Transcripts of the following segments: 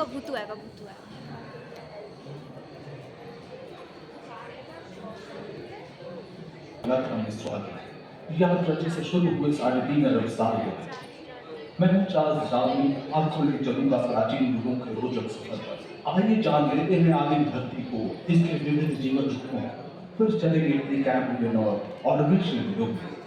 का भूतू है। यहाँ ट्रचे से शुरू हुए 3.5 अरब साल हो गए। मैंने चार्ल्स डार्विन आंखों ले चलूंगा प्राचीन युगों के रोचक सफर पर। आइए जान लेते हैं आदिम धरती को, इसके विभिन्न जीवन रूपों, फिर चलेंगे प्री कैम्ब्रियन और ऑर्डोविशियन युग में।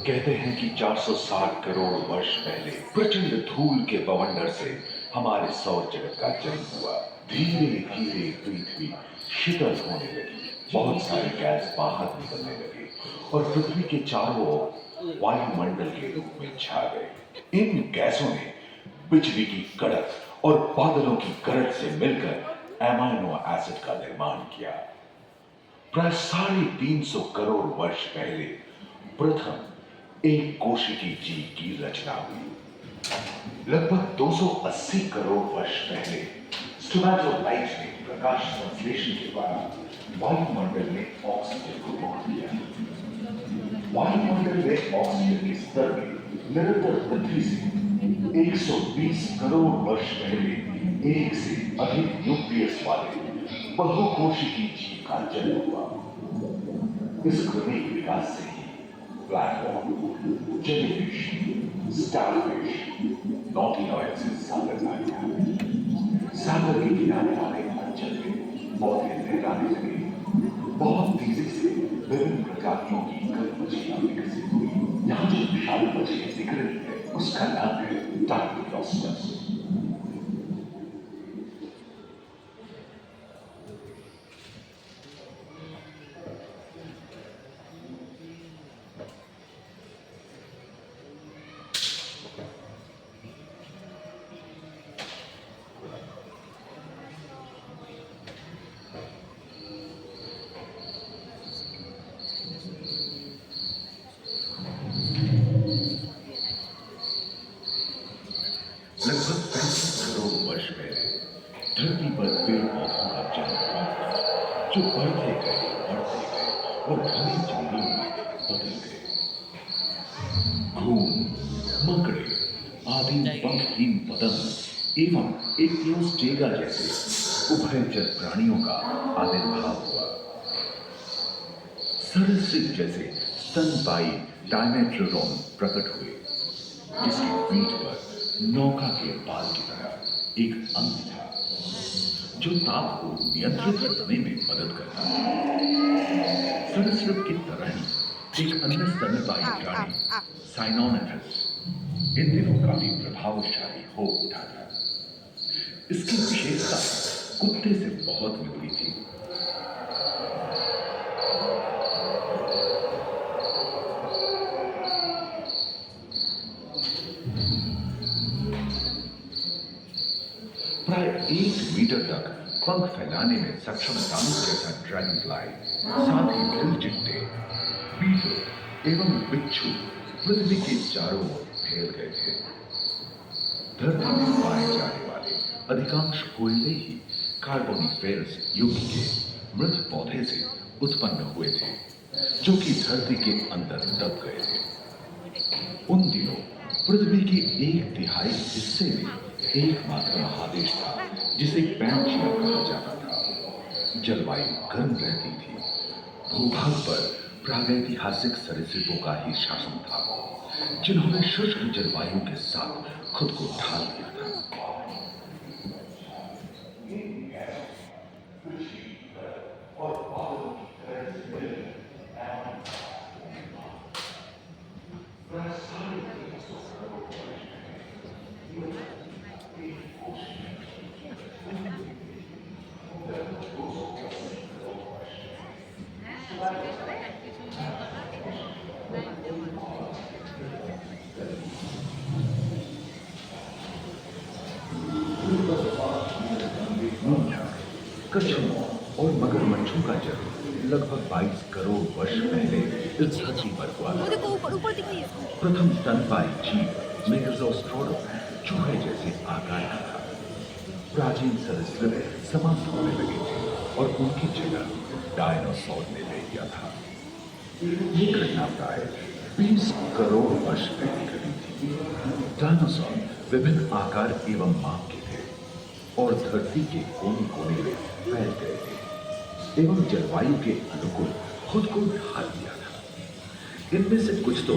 कहते हैं कि 460 करोड़ वर्ष पहले प्रचंड धूल के बवंडर से हमारे सौर जगत का जन्म हुआ। धीरे धीरे पृथ्वी शीतल होने लगी, बहुत सारे गैस बाहर निकलने लगे और पृथ्वी के चारों ओर वायुमंडल के रूप में छा गए। इन गैसों ने बिजली की कड़क और बादलों की गरज से मिलकर एमाइनो एसिड का निर्माण किया। प्राय 350 करोड़ वर्ष पहले प्रथम एक कोशिकीय जीव की रचना हुई। लगभग 280 करोड़ वर्ष पहले स्टोमेटोलाइट ने प्रकाश संश्लेषण के द्वारा वायुमंडल में ऑक्सीजन को रोक दिया। वायुमंडल में ऑक्सीजन के स्तर में निरंतर वृद्धि से 120 करोड़ वर्ष पहले एक से अधिक न्यूक्लियस वाले बहुकोशिकीय जीव का जन्म हुआ। इस क्रमिक विकास से प्लैटफॉर्म, जेलीफिश, स्टारफिश, नॉटिनॉइड से सागर आ गया। सागर के किनारे वाले अंचल में पौधे लहराने लगे। बहुत तेजी से विभिन्न प्रजातियों की कई मछलियां विकसित हुई। यहाँ जो विशाल मछलियां दिख रही है उसका नाम है डायप्लोस्टस। लगभग 35 करोड़ वर्ष पहले धरती पर पेड़ पौधों का जन्म हुआ, जो बढ़ते गए और घने जंगलों में बदल गए। घूम, मकड़े, आदि पंखहीन पतंग एवं एक्टियोस्टेगा जैसे उभयचर प्राणियों का आविर्भाव हुआ। सरीसृप जैसे स्तनपायी डायमेट्रोडॉन प्रकट हुए, जिसकी पीठ पर नौका के बाल की तरह एक अंग था, जो ताप को नियंत्रित करने में मदद करता है। सरीसृप की तरह ही एक अन्य स्तनपायी प्राणी साइनोनेथस इन दिनों काफी प्रभावशाली हो उठा था। इसकी विशेषता कुत्ते से बहुत मिलती थी। प्राय 1 मीटर तक पंख फैलाने में सक्षम दानव जैसा ड्रैगन फ्लाई, साथ ही गिल चिट्टे, बीटल एवं बिच्छू पृथ्वी के चारों ओर फैल गए थे। धरती में पाए जाने वाले अधिकांश कोयले ही कार्बोनिफेरस युग के मृत पौधे से उत्पन्न हुए थे, जो कि धरती के अंदर दब गए थे। उन दिनों पृथ्वी के 1/3 हिस्से में एकमात्र महादेश था, जिसे पैंजिया कहा जाता था। जलवायु गर्म रहती थी। भूभाग पर प्रागैतिहासिक सरीसृपों का ही शासन था, जिन्होंने शुष्क जलवायु के साथ खुद को ढाल दिया था। कछुओं और मगरमच्छों का जन्म लगभग 22 करोड़ वर्ष पहले इस धरती पर हुआ वो था। देखो ऊपर ऊपर दिखाइए इसको। प्रथम स्तनपायी जीव मेगाज़ोस्ट्रोडम चूहे जैसे आकार का था। प्राचीन सरीसृप समाप्त होने लगे थे और उनकी जगह डायनासोर ने ले लिया था। ये घटना प्राय 20 करोड़ वर्ष पहले घटी थी। डायनासोर विभिन्न आकार एवं माप के थे और धरती के कोने कोने में फैल गए थे एवं जलवायु के अनुकूल खुद को ढाल दिया था। इनमें से कुछ तो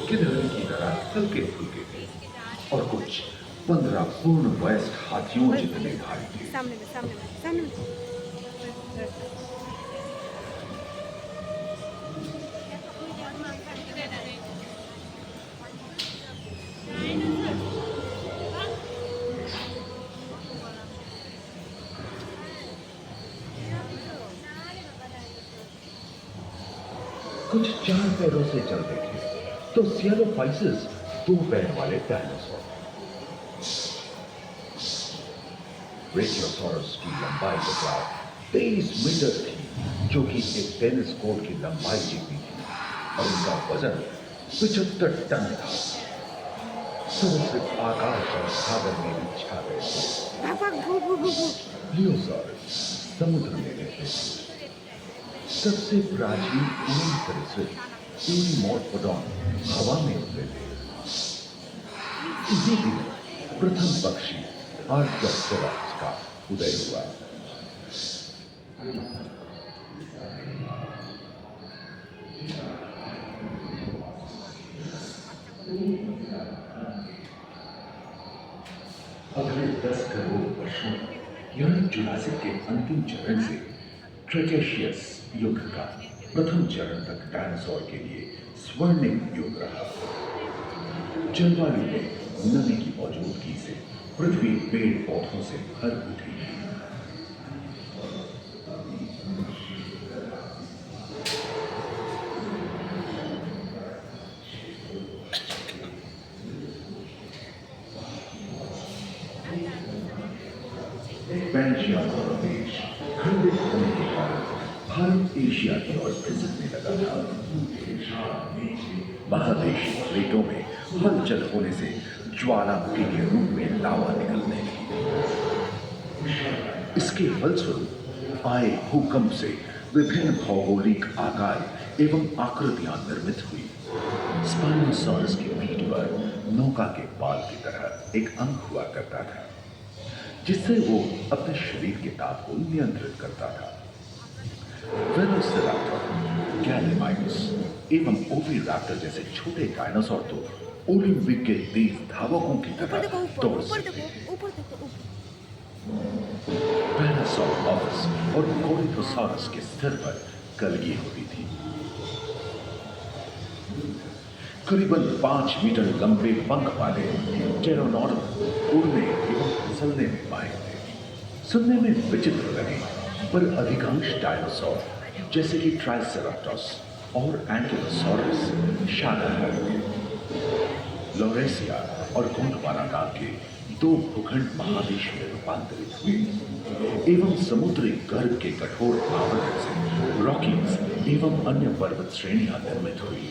गिलहरी की तरह हल्के फुल्के थे और कुछ 15 पूर्ण वयस्क हाथियों जितने भारी थे। सामने में। कुछ 4 पैरों से चलते थे तो सियालोफाइसिस 2 पैर वाले डायनासोर। ब्रेकियोसॉरस की लंबाई लगभग 23 मीटर थी, जो कि एक टेनिस कोर्ट की लंबाई जितनी थी, और उनका वजन 75 टन था। समुद्र आकाश और सागर में भी छा गए थे। लियोसॉरस समुद्र में रहते थे। सबसे प्राचीन उड़न सरीसृप यूनिमोर्फोडॉन हवा में उड़ते थे। इसी दिन प्रथम पक्षी आर्कियोप्टेरॉप्स का उदय हुआ। अगले 10 करोड़ वर्षों यानी जुरासिक के अंतिम चरण से क्रेटेशियस युग का प्रथम चरण तक डायनासोर के लिए स्वर्णिम युग रहा। जलवायु में नमी की मौजूदगी से पृथ्वी पेड़ पौधों से भर उठी। पैंजिया देश खंडित होने के कारण भारत एशिया की ओर खिसकने लगा था। महादेशी प्लेटों में हलचल होने से ज्वालामुखी के रूप में लावा निकलने लगी। इसके फलस्वरूप आए भूकंप से विभिन्न भौगोलिक आकार एवं आकृतियां निर्मित हुई। स्पाइनोसॉरस की पीठ पर नौका के पाल की तरह एक अंग हुआ करता था, जिससे वो अपने शरीर के ताप को नियंत्रित करता था। वेलोसिराप्टर, गैलेमाइट्स एवं ओविराप्टर जैसे छोटे डायनासोर तो ओलिंपिक के तेज धावकों की तरह दौड़ सकते थे। पैरासॉरोपॉफस और कोरिथोसॉरस के सिर पर कलगी होती थी। करीबन 5 मीटर लंबे पंख वाले टेरोनॉडम उड़ने एवं फिसलने में माहिर थे। सुनने में विचित्र लगे, पर अधिकांश डायनासोर जैसे कि ट्राइसेराटोप्स और एंकिलोसॉरस शाकाहारी थे। लॉरेसिया और गोंडवाना नाम के 2 भूखंड महादेश में रूपांतरित हुए एवं समुद्री गर्भ के कठोर आवरण से रॉकीज एवं अन्य पर्वत श्रेणियां निर्मित हुई।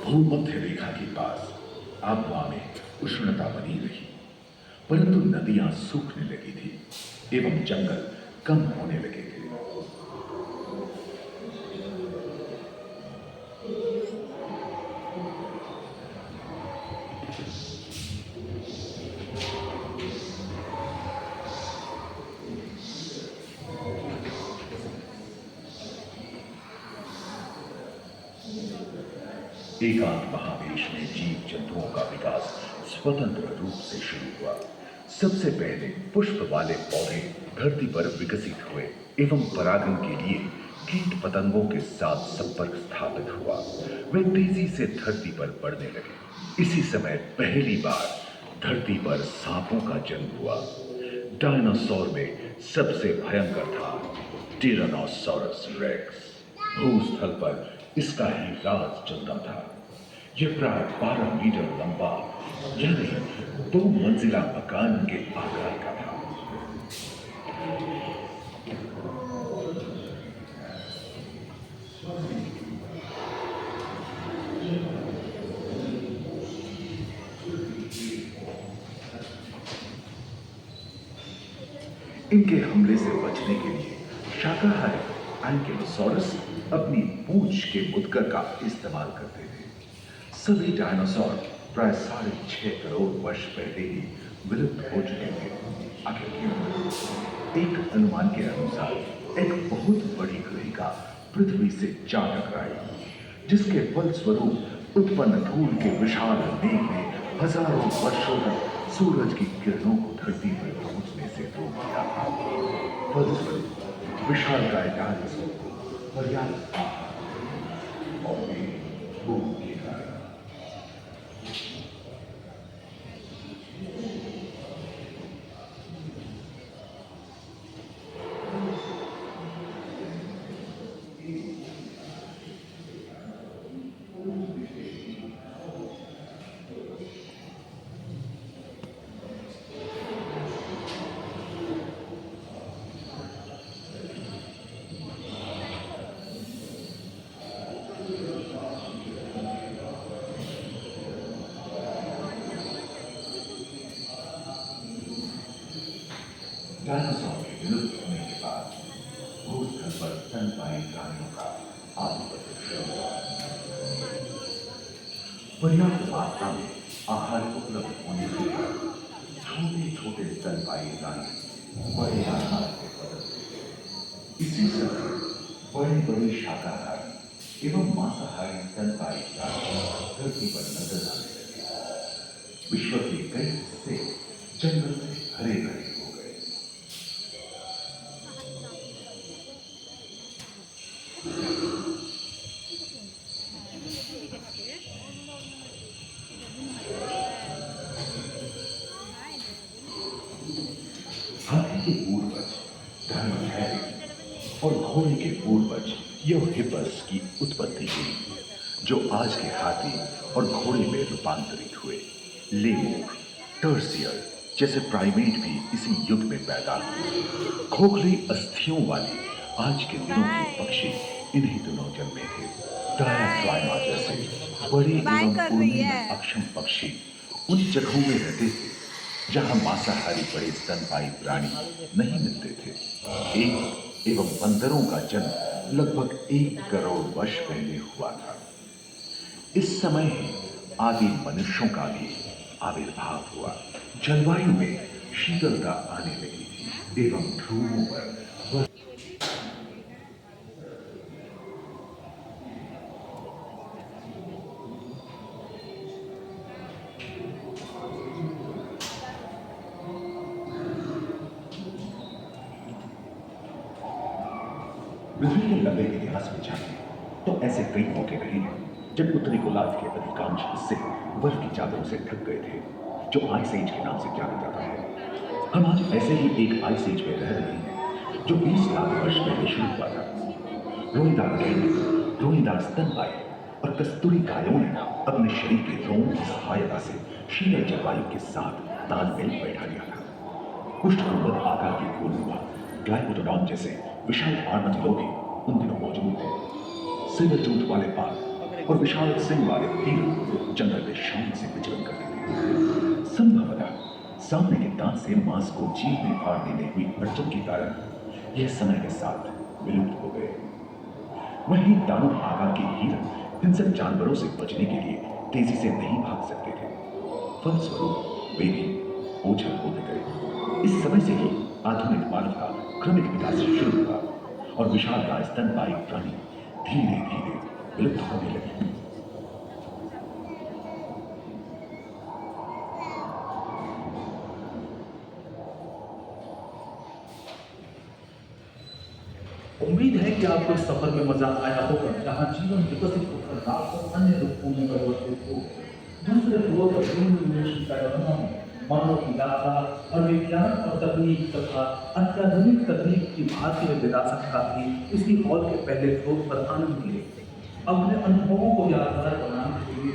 भूमध्य रेखा के पास आबवा में उष्णता बनी रही, परंतु नदियां सूखने लगी थी एवं जंगल कम होने लगे थे। एकांत महादेश में जीव जंतुओं का विकास स्वतंत्र रूप से शुरू हुआ। सबसे पहले पुष्प वाले पौधे धरती पर विकसित हुए एवं परागण के लिए कीट पतंगों के साथ संपर्क स्थापित हुआ। वे तेजी से धरती पर बढ़ने लगे। इसी समय पहली बार धरती पर सांपों का जन्म हुआ। डायनासोर में सबसे भयंकर था टिरानोसॉरस रेक्स। भूस्थल पर इसका ही राज चलता था। यह प्राय 12 मीटर लंबा यानी 2 मंजिला मकान के आकार का था। इनके हमले से बचने के लिए शाकाहारी एंकिलोसॉरस अपनी पूंछ के मुद्गर का इस्तेमाल करते थे। सभी डायनासोर प्राय 6.5 करोड़ वर्ष पहले ही विलुप्त हो चुके थे। आखिर क्यों? एक अनुमान के अनुसार एक बहुत बड़ी ग्रहिका पृथ्वी से जा टकराई, जिसके फलस्वरूप उत्पन्न धूल के विशाल मेघ ने हजारों वर्षों तक सूरज की किरणों को धरती पर पहुंचने से रोक दिया था। फलस्वरूप विशालकाय डायनासोर को पर्याप्त आहार और भूख के कारण डायनासोर के विलुप्त होने के बाद भूस्थल पर स्तनपायी प्राणियों का आधिपत्य शुरू हुआ। पर्याप्त मात्रा में आहार उपलब्ध होने के बाद छोटे छोटे स्तनपायी प्राणी बड़े आकार के बदलते थे। इसी समय बड़े बड़े शाकाहारी एवं मांसाहारी स्तनपायी प्राणी धरती पर नजर आने लगे। विश्व के कई हिस्से जंगल से हरे भरे हो गए। हाथी के पूर्वज धर्मधैर्य और घोड़े के पूर्वज यूहिपस की उत्पत्ति हुई, जो आज के हाथी और घोड़े में रूपांतरित हुए। लेमूर, टर्सियर जैसे प्राइमेट भी इसी युग में पैदा हुए। खोखली अस्थियों वाले आज के दिनों के पक्षी इन्हीं दिनों जन्मे थे। डायाफ्राइमा जैसे बड़े एवं उड़ने में अक्षम पक्षी उन जगहों में रहते थे जहां मांसाहारी बड़े स्तनपायी प्राणी नहीं मिलते थे। एक एवं बंदरों का जन्म लगभग 1 करोड़ वर्ष पहले हुआ था। इस समय ही आदि मनुष्यों का भी आविर्भाव हुआ। जलवायु में शीतलता आने लगी थी एवं ध्रुवों पर पृथ्वी के लंबे इतिहास में झांके तो ऐसे कई मौके रहे हैं जब उत्तरी गोलार्ध के अधिकांश हिस्से बर्फ की चादरों से ढक गए थे, जो आइस एज के नाम से जाना जाता है। हम आज ऐसे ही एक आइस एज में रह रहे हैं जो 20 लाख वर्ष पहले शुरू हुआ था। रोईदार गैंडे, रोईदार स्तनपायी और कस्तूरी गायों ने अपने शरीर के रोमों की सहायता से शीतल जलवायु के साथ तालमेल बैठा लिया था। पुष्टकुंभक आकार के फूलनुमा ग्लाइकोडोन जैसे विशाल आर्madillo भी उन दिनों मौजूद थे। सिल्वर टूथ वाले बाल और विशाल सिंह वाले तीर जंगल में शान से विचरण करते थे। संभवतः सामने के दांत से मांस को चीरने फाड़ने में हुई अड़चन के कारण यह समय के साथ विलुप्त हो गए। वहीं दानव आकार के हिरन हिंसक जानवरों से बचने के लिए तेजी से नहीं भाग सकते थे। फलस्वरूप वे भी ओझल होते गए। इस समय से ही आधुनिक मानव का क्रमिक विकास शुरू हुआ और विशाल स्तनपायी प्राणी धीरे धीरे विलुप्त होने लगे। उम्मीद है कि आपको इस सफर में मजा आया होगा, जहां जीवन विकसित होकर रात और अन्य रूपों में परिवर्तित हो। दूसरे फ्लोर पर यूनिवर्सिटी पैनोरमा में मानव की यात्रा और विज्ञान और तकनीक तथा अत्याधुनिक तकनीक की भारतीय विरासत का भी इसी हॉल के पहले फ्लोर पर आनंद लिए। अपने अनुभवों को यादगार बनाने के लिए